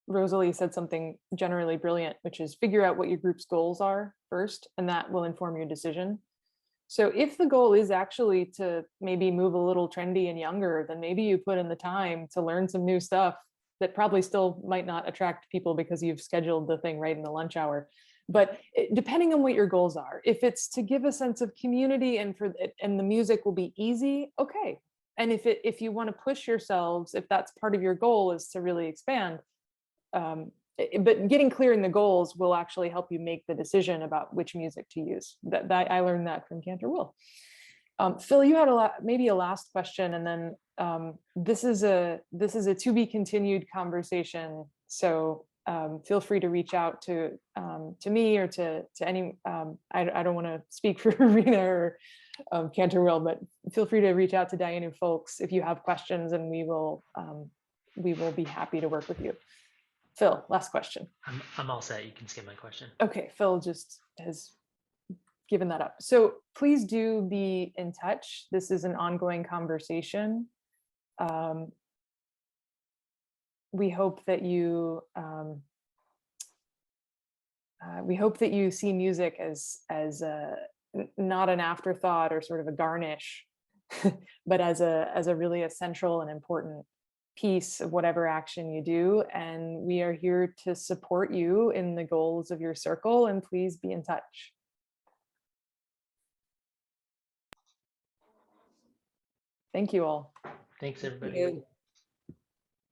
Rosalie said something generally brilliant, which is figure out what your group's goals are first, and that will inform your decision. So if the goal is actually to maybe move a little trendy and younger, then maybe you put in the time to learn some new stuff that probably still might not attract people because you've scheduled the thing right in the lunch hour. But depending on what your goals are, if it's to give a sense of community and the music will be easy, okay. And if you want to push yourselves, if that's part of your goal is to really expand, but getting clear in the goals will actually help you make the decision about which music to use. That I learned that from Cantor Will. Phil, you had maybe a last question, and then this is a to be continued conversation. So feel free to reach out to me or to any. I don't want to speak for Rena or Cantor Will, but feel free to reach out to Dayenu folks if you have questions, and we will be happy to work with you. Phil, last question.
I'm all set. You can skip my question.
Okay, Phil just has given that up. So please do be in touch. This is an ongoing conversation. We hope that you we hope that you see music as not an afterthought or sort of a garnish, but as a really essential and important piece of whatever action you do. And we are here to support you in the goals of your circle, and please be in touch. Thank you all.
Thanks, everybody.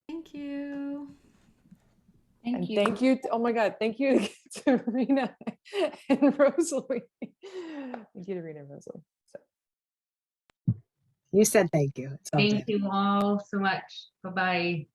Thank you.
And thank you. Oh my God. Thank you to Rena and Rosalie. Thank you to Rena and Rosalie. So.
You said thank you. It's all
Thank
good.
you all so much. Bye-bye.